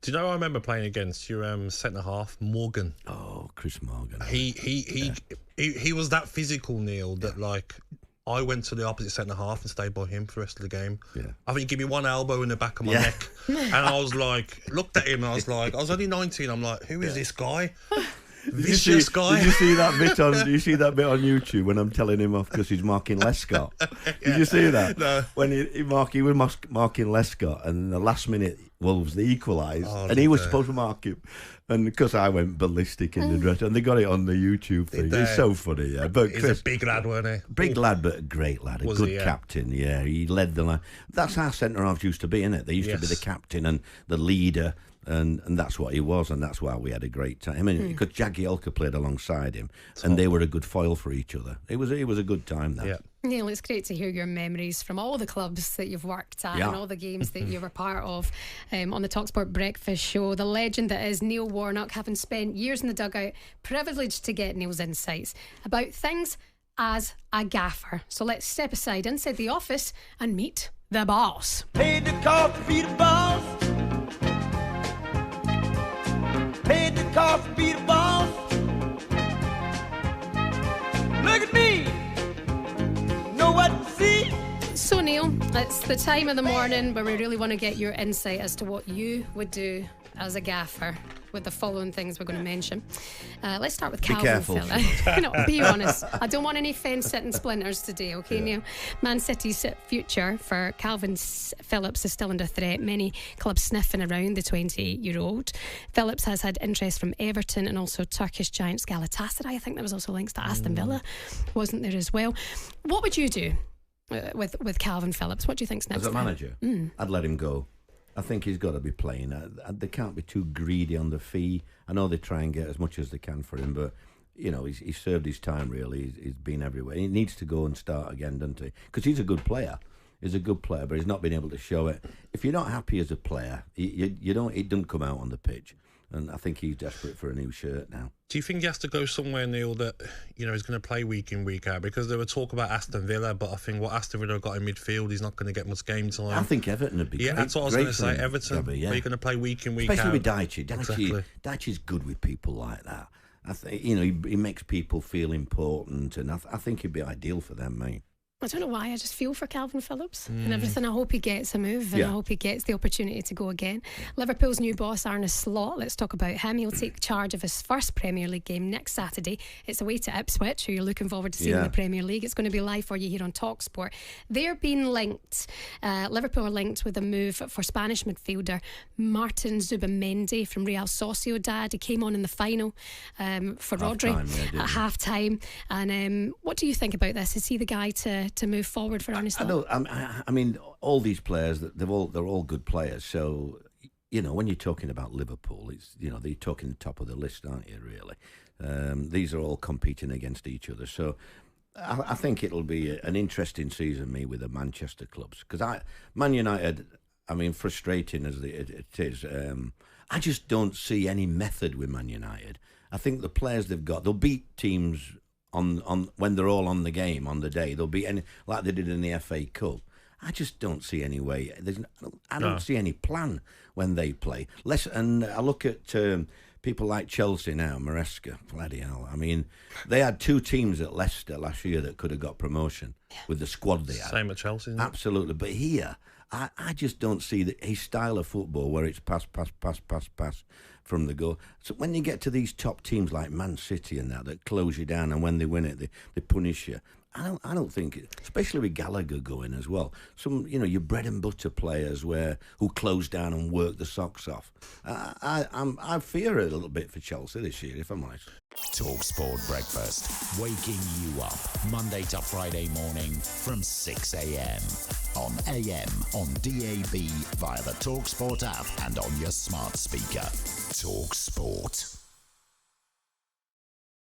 Do you know I remember playing against your centre half, Morgan? Oh, Chris Morgan. He was that physical, Neil, that like I went to the opposite centre half and stayed by him for the rest of the game. Yeah. I think he gave me one elbow in the back of my neck, and I was like, looked at him, and I was like, I was only 19. I'm like, who is this guy? Vicious guy. Did you see that bit on? Do you see that bit on YouTube when I'm telling him off because he's marking Lescott? Did you see that? No. When he was marking Lescott, and in the last minute Wolves they equalised, and he was supposed to mark him, and because I went ballistic in the dress, and they got it on the YouTube thing. It's so funny. Yeah, but He's Chris, a big lad, wasn't he? big lad, but a great lad, a good captain. Yeah, he led the line. That's how centre halves used to be, innit? They used to be the captain and the leader. And that's what he was, and that's why we had a great time. I mean, because Jagielka played alongside him, and they were a good foil for each other. It was a good time, that. Yeah. Neil, it's great to hear your memories from all the clubs that you've worked at and all the games that you were part of on the talkSPORT Breakfast Show. The legend that is Neil Warnock, having spent years in the dugout, privileged to get Neil's insights about things as a gaffer. So let's step aside inside the office and meet the boss. Paid the cost to be the boss. Paid the cost to be the boss. Look at me. Know what to see? So Neil, it's the time of the morning where we really want to get your insight as to what you would do as a gaffer with the following things we're going to mention. Let's start with Calvin Phillips. No, be honest. I don't want any fence-sitting splinters today, okay, Neil? Man City's future for Calvin Phillips is still under threat. Many clubs sniffing around the 28-year-old. Phillips has had interest from Everton and also Turkish giants Galatasaray. I think there was also links to Aston Villa, wasn't there as well? What would you do with Calvin Phillips? What do you think's next? As a manager, I'd let him go. I think he's got to be playing. They can't be too greedy on the fee. I know they try and get as much as they can for him, but you know he's served his time. Really, he's been everywhere. He needs to go and start again, doesn't he? Because he's a good player. He's a good player, but he's not been able to show it. If you're not happy as a player, you don't. It doesn't come out on the pitch. And I think he's desperate for a new shirt now. Do you think he has to go somewhere, Neil, that he's going to play week in, week out? Because there were talk about Aston Villa, but I think what Aston Villa got in midfield, he's not going to get much game time. I think Everton would be great. Yeah, that's what I was going to say. Everton, where you're going to play week in, week especially out. Especially with Daichi. Exactly. Daichi's good with people like that. I think he makes people feel important, and I think he'd be ideal for them, mate. I don't know why, I just feel for Calvin Phillips and everything. I hope he gets a move and I hope he gets the opportunity to go again. Liverpool's new boss, Arne Slot, let's talk about him. He'll take charge of his first Premier League game next Saturday. It's away to Ipswich, who you're looking forward to seeing in the Premier League. It's going to be live for you here on talkSPORT. They're being linked, Liverpool are linked with a move for Spanish midfielder Martin Zubimendi from Real Sociedad. He came on in the final for Rodri at half time. And what do you think about this? Is he the guy to move forward for Arne Slot? I mean, all these players, they're all good players. So, when you're talking about Liverpool, it's they're talking the top of the list, aren't you? Really, these are all competing against each other. So, I think it'll be an interesting season, with the Manchester clubs, because Man United. I mean, frustrating as it is, I just don't see any method with Man United. I think the players they've got, they'll beat teams. On when they're all on the game on the day, they'll be like they did in the FA Cup. I just don't see any way. I don't see any plan when they play. And I look at people like Chelsea now, Maresca, bloody hell. I mean, they had two teams at Leicester last year that could have got promotion with the squad they had. Same at Chelsea, isn't it? Absolutely. But here, I just don't see his style of football where it's pass from the goal. So when you get to these top teams like Man City and that close you down, and when they win it, they punish you. I don't think, especially with Gallagher going as well. Some, your bread and butter players who close down and work the socks off. I fear it a little bit for Chelsea this year, if I'm honest. talkSPORT Breakfast, waking you up Monday to Friday morning from 6 a.m. on AM, on DAB, via the talkSPORT app and on your smart speaker. talkSPORT.